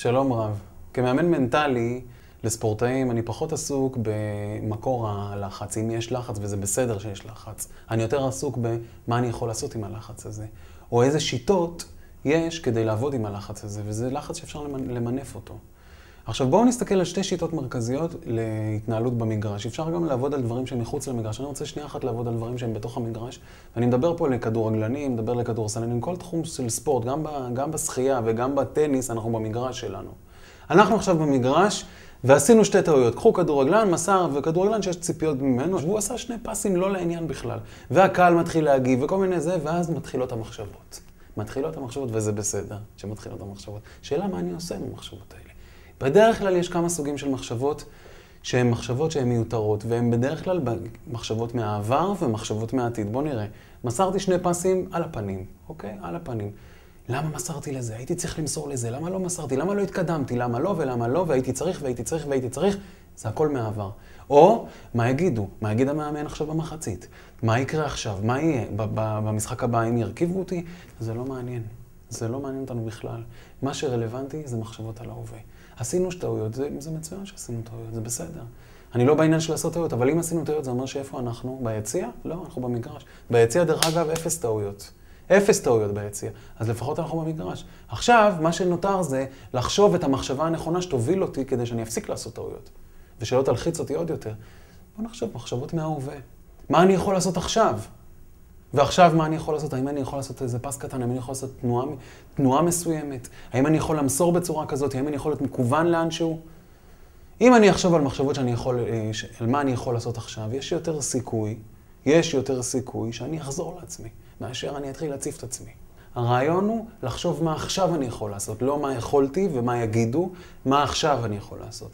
שלום רב. כמאמן מנטלי לספורטאים, אני פחות עסוק במקור הלחץ, אם יש לחץ וזה בסדר שיש לחץ. אני יותר עסוק במה אני יכול לעשות עם הלחץ הזה, או איזה שיטות יש כדי לעבוד עם הלחץ הזה, וזה לחץ שאפשר למנף אותו. עכשיו בואו נסתכל על שתי שיטות מרכזיות להתנהלות במגרש. אפשר גם לעבוד על דברים שהם מחוץ למגרש. אני רוצה שנייה אחת לעבוד על דברים שהם בתוך המגרש. ואני מדבר פה לכדורגלנים, מדבר לכדורסלנים, כל תחום של ספורט, גם בשחייה וגם בטניס, אנחנו במגרש שלנו. אנחנו עכשיו במגרש ועשינו שתי טעויות. קחו כדורגלן, מסר וכדורגלן שיש ציפיות ממנו, והוא עשה שני פסים לא לעניין בכלל. והקהל מתחיל להגיב וכל מיני זה, ואז מתחילות המחשבות. מתחילות המחשבות וזה בסדר שמתחילות המחשבות. שאלה מה אני עושה עם המחשבות האלה? בדרך כלל יש כמה סוגים של מחשבות שהן מחשבות שהן מיותרות, והן בדרך כלל מחשבות מהעבר ומחשבות מהעתיד. בואו נראה. מסרתי שני פסים על הפנים, אוקיי? על הפנים. למה מסרתי לזה? הייתי צריך למסור לזה. למה לא מסרתי? למה לא התקדמתי? למה לא ולמה לא? והייתי צריך והייתי צריך והייתי צריך. זה הכל מהעבר. או מה יגידו? מה יגיד המאמן עכשיו במחצית? מה יקרה עכשיו? מה יהיה? במשחק הבא אם ירכיבו אותי? זה לא מעניין. זה לא מעניין אותנו בכלל. מה שרלוונטי זה מחשבות על ההווה. עשינו טעויות, זה מצוין שעשינו טעויות, זה בסדר. אני לא בעניין של לעשות טעויות, אבל אם עשינו טעויות זה אומר שאיפה אנחנו? ביציע? לא, אנחנו במגרש. ביציע דרך אגב, אפס טעויות. אפס טעויות ביציע. אז לפחות אנחנו במגרש. עכשיו, מה שנותר זה לחשוב את המחשבה הנכונה שתוביל אותי כדי שאני אפסיק לעשות טעויות. ושלא תלחיץ אותי עוד יותר. בוא נחשוב, מחשבות מההווה. מה אני יכול לעשות עכשיו? ועכשיו מה אני יכול לעשות? האם אני יכול לעשות איזה פס קטן? האם אני יכול לעשות תנועה מסוימת? האם אני יכול למסור בצורה כזאת? האם אני יכול להיות מקוון לאנשהו? אם אני אחשוב על מחשבות על מה אני יכול לעשות עכשיו, יש יותר סיכוי שאני אחזור לעצמי, מאשר אני אתחיל להציף את עצמי. הרעיון הוא לחשוב מה עכשיו אני יכול לעשות, לא מה יכולתי ומה יגידו, מה עכשיו אני יכול לעשות.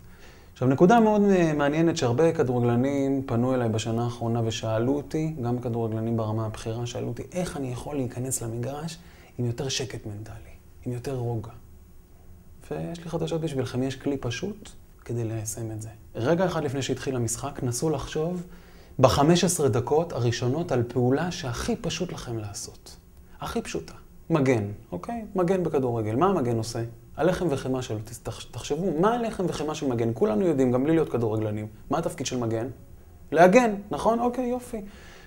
עכשיו, נקודה מאוד מעניינת שהרבה כדורגלנים פנו אליי בשנה האחרונה ושאלו אותי, גם כדורגלנים ברמה הבכירה, שאלו אותי איך אני יכול להיכנס למגרש עם יותר שקט מנטלי, עם יותר רוגע. ויש לי חדשות בשבילכם, יש כלי פשוט כדי ליישם את זה. רגע אחד לפני שהתחיל המשחק, נסו לחשוב ב-15 דקות הראשונות על פעולה שהכי פשוט לכם לעשות. הכי פשוטה. מגן, אוקיי? מגן בכדורגל. מה המגן עושה? הלחם וחמאה שלו. תחשבו, מה הלחם וחמאה של מגן? כולנו יודעים, גם בלי להיות כדורגלנים. מה התפקיד של מגן? להגן, נכון? אוקיי, יופי.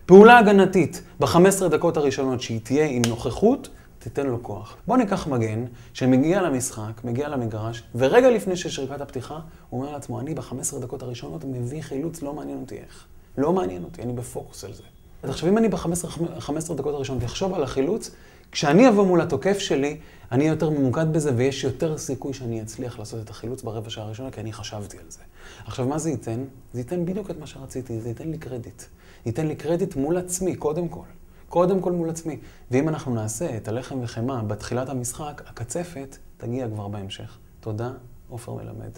פעולה הגנתית, ב-15 דקות הראשונות שהיא תהיה עם נוכחות, תיתן לו כוח. בוא ניקח מגן שמגיע למשחק, מגיע למגרש, ורגע לפני ששריקת הפתיחה, הוא אומר לעצמו, אני ב-15 דקות הראשונות מביא חילוץ, לא מעניין אותי איך. לא מעניין אותי, אני בפוקוס על זה. אז עכשיו, אם אני ב-15 דקות הראשונות אחשוב על החילוץ, כשאני אבוא מול התוקף שלי, אני יותר ממוקד בזה, ויש יותר סיכוי שאני אצליח לעשות את החילוץ ברבע שעה הראשונה, כי אני חשבתי על זה. עכשיו, מה זה ייתן? זה ייתן בדיוק את מה שרציתי, זה ייתן לי קרדיט. ייתן לי קרדיט מול עצמי, קודם כל. קודם כל מול עצמי. ואם אנחנו נעשה את הלחם וחמאה בתחילת המשחק, הקצפת תגיע כבר בהמשך. תודה, עופר מלמד.